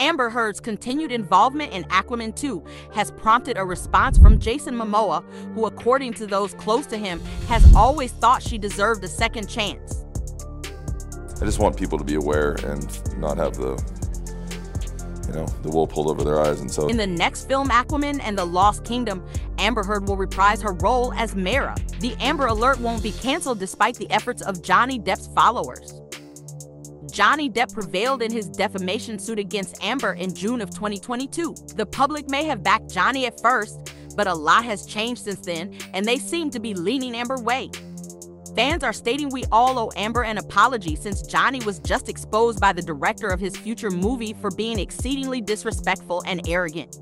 Amber Heard's continued involvement in Aquaman 2 has prompted a response from Jason Momoa, who, according to those close to him, has always thought she deserved a second chance. I just want people to be aware and not have the wool pulled over their eyes. And so in the next film, Aquaman and the Lost Kingdom, Amber Heard will reprise her role as Mera. The Amber Alert won't be canceled despite the efforts of Johnny Depp's followers. Johnny Depp prevailed in his defamation suit against Amber in June of 2022. The public may have backed Johnny at first, but a lot has changed since then, and they seem to be leaning Amber's way. Fans are stating we all owe Amber an apology since Johnny was just exposed by the director of his future movie for being exceedingly disrespectful and arrogant.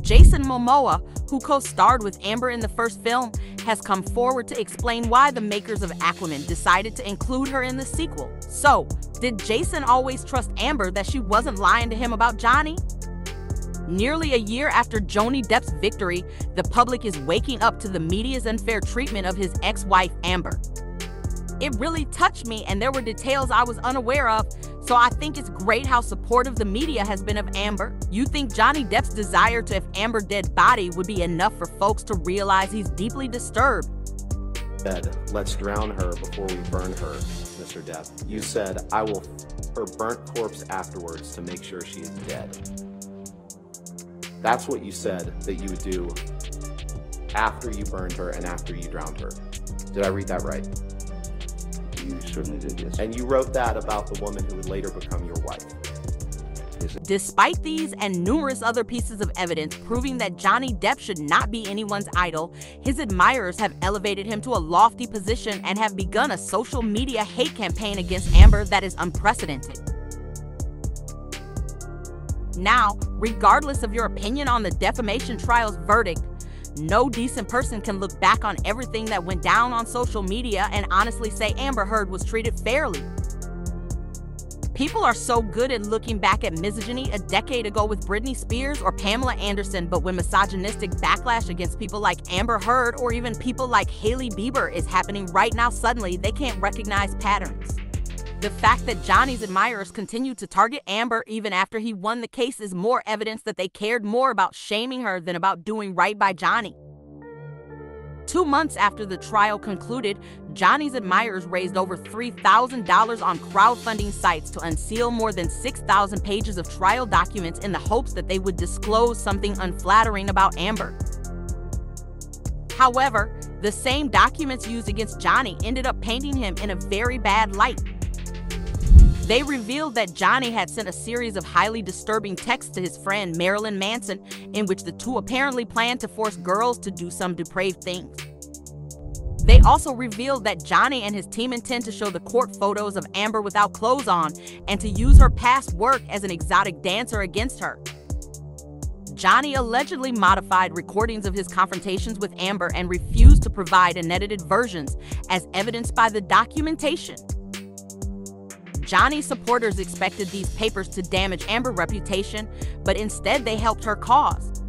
Jason Momoa, who co-starred with Amber in the first film, has come forward to explain why the makers of Aquaman decided to include her in the sequel. So, did Jason always trust Amber that she wasn't lying to him about Johnny? Nearly a year after Johnny Depp's victory, the public is waking up to the media's unfair treatment of his ex-wife Amber. It really touched me, and there were details I was unaware of, so I think it's great how supportive the media has been of Amber. You think Johnny Depp's desire to have Amber's dead body would be enough for folks to realize he's deeply disturbed? Said, let's drown her before we burn her, Mr. Depp. You said, I will her burnt corpse afterwards to make sure she is dead. That's what you said that you would do after you burned her and after you drowned her. Did I read that right? You certainly did, yes. And you wrote that about the woman who would later become your wife. Despite these and numerous other pieces of evidence proving that Johnny Depp should not be anyone's idol, his admirers have elevated him to a lofty position and have begun a social media hate campaign against Amber that is unprecedented. Now, regardless of your opinion on the defamation trial's verdict, no decent person can look back on everything that went down on social media and honestly say Amber Heard was treated fairly. People are so good at looking back at misogyny a decade ago with Britney Spears or Pamela Anderson, but when misogynistic backlash against people like Amber Heard or even people like Hailey Bieber is happening right now, suddenly they can't recognize patterns. The fact that Johnny's admirers continue to target Amber even after he won the case is more evidence that they cared more about shaming her than about doing right by Johnny. 2 months after the trial concluded, Johnny's admirers raised over $3,000 on crowdfunding sites to unseal more than 6,000 pages of trial documents in the hopes that they would disclose something unflattering about Amber. However, the same documents used against Johnny ended up painting him in a very bad light. They revealed that Johnny had sent a series of highly disturbing texts to his friend Marilyn Manson, in which the two apparently planned to force girls to do some depraved things. They also revealed that Johnny and his team intend to show the court photos of Amber without clothes on and to use her past work as an exotic dancer against her. Johnny allegedly modified recordings of his confrontations with Amber and refused to provide unedited versions, as evidenced by the documentation. Johnny's supporters expected these papers to damage Amber's reputation, but instead they helped her cause.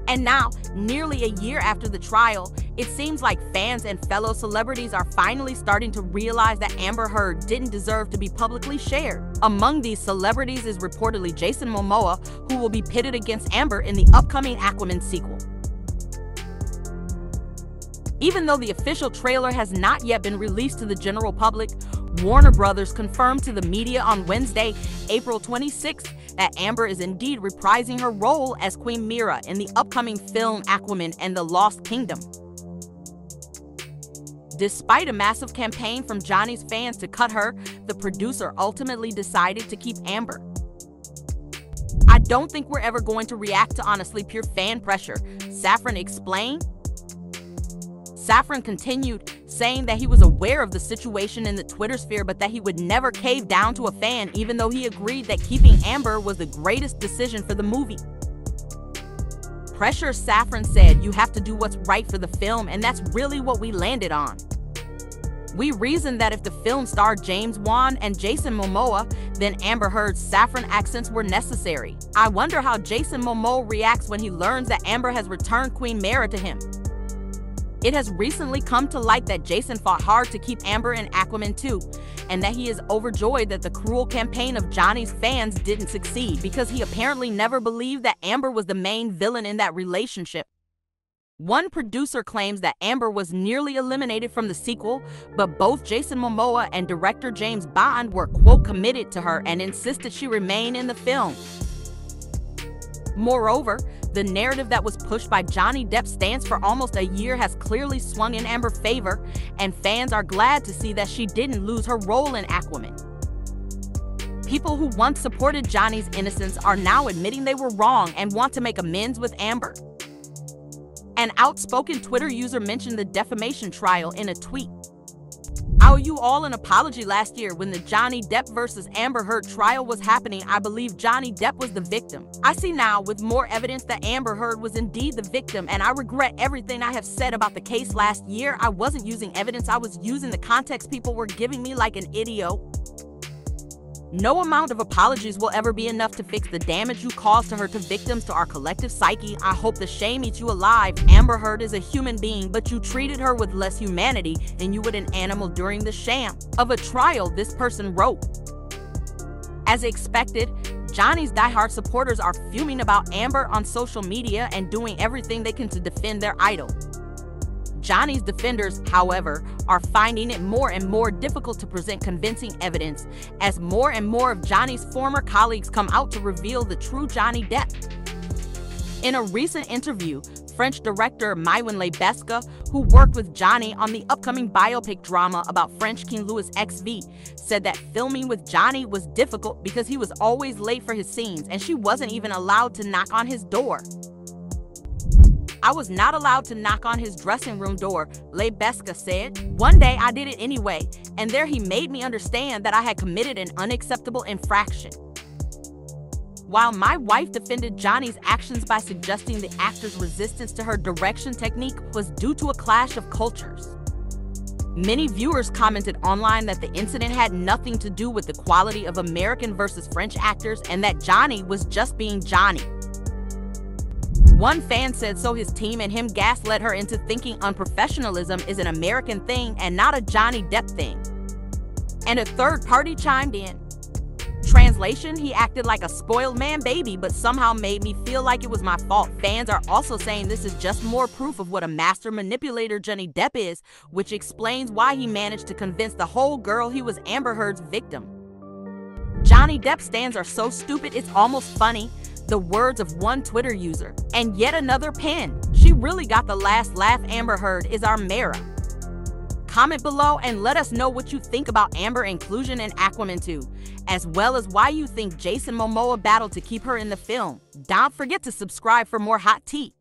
And now, nearly a year after the trial, it seems like fans and fellow celebrities are finally starting to realize that Amber Heard didn't deserve to be publicly shared. Among these celebrities is reportedly Jason Momoa, who will be pitted against Amber in the upcoming Aquaman sequel. Even though the official trailer has not yet been released to the general public, Warner Brothers confirmed to the media on Wednesday, April 26th, that Amber is indeed reprising her role as Queen Mera in the upcoming film Aquaman and the Lost Kingdom. Despite a massive campaign from Johnny's fans to cut her, the producer ultimately decided to keep Amber. I don't think we're ever going to react to honestly pure fan pressure, Safran explained. Safran continued, saying that he was aware of the situation in the Twitter sphere but that he would never cave down to a fan, even though he agreed that keeping Amber was the greatest decision for the movie. Pressure, Safran said, you have to do what's right for the film, and that's really what we landed on. We reasoned that if the film starred James Wan and Jason Momoa, then Amber Heard's Safran accents were necessary. I wonder how Jason Momoa reacts when he learns that Amber has returned Queen Mera to him. It has recently come to light that Jason fought hard to keep Amber in Aquaman 2, and that he is overjoyed that the cruel campaign of Johnny's fans didn't succeed because he apparently never believed that Amber was the main villain in that relationship. One producer claims that Amber was nearly eliminated from the sequel, but both Jason Momoa and director James Bond were, quote, committed to her and insisted she remain in the film. Moreover, the narrative that was pushed by Johnny Depp's stance for almost a year has clearly swung in Amber's favor, and fans are glad to see that she didn't lose her role in Aquaman. People who once supported Johnny's innocence are now admitting they were wrong and want to make amends with Amber. An outspoken Twitter user mentioned the defamation trial in a tweet. "I owe you all an apology. Last year, when the Johnny Depp versus Amber Heard trial was happening, I believed Johnny Depp was the victim. I see now, with more evidence, that Amber Heard was indeed the victim, and I regret everything I have said about the case last year. I wasn't using evidence, I was using the context people were giving me like an idiot." No amount of apologies will ever be enough to fix the damage you caused to her, to victims, to our collective psyche. I hope the shame eats you alive. Amber Heard is a human being, but you treated her with less humanity than you would an animal during the sham of a trial, this person wrote. As expected, Johnny's diehard supporters are fuming about Amber on social media and doing everything they can to defend their idol. Johnny's defenders, however, are finding it more and more difficult to present convincing evidence as more and more of Johnny's former colleagues come out to reveal the true Johnny Depp. In a recent interview, French director Maïwenn Lebesgue, who worked with Johnny on the upcoming biopic drama about French King Louis XV, said that filming with Johnny was difficult because he was always late for his scenes and she wasn't even allowed to knock on his door. "I was not allowed to knock on his dressing room door," Lebesgue said. "One day I did it anyway, and there he made me understand that I had committed an unacceptable infraction." While my wife defended Johnny's actions by suggesting the actor's resistance to her direction technique was due to a clash of cultures, many viewers commented online that the incident had nothing to do with the quality of American versus French actors and that Johnny was just being Johnny. One fan said so his team and him gaslit her into thinking unprofessionalism is an American thing and not a Johnny Depp thing. And a third party chimed in. Translation: "He acted like a spoiled man baby, but somehow made me feel like it was my fault." Fans are also saying this is just more proof of what a master manipulator Johnny Depp is, which explains why he managed to convince the whole girl he was Amber Heard's victim. "Johnny Depp stands are so stupid it's almost funny," the words of one Twitter user. And yet another pen. "She really got the last laugh. Amber Heard is our Mera." Comment below and let us know what you think about Amber inclusion in Aquaman 2, as well as why you think Jason Momoa battled to keep her in the film. Don't forget to subscribe for more hot tea.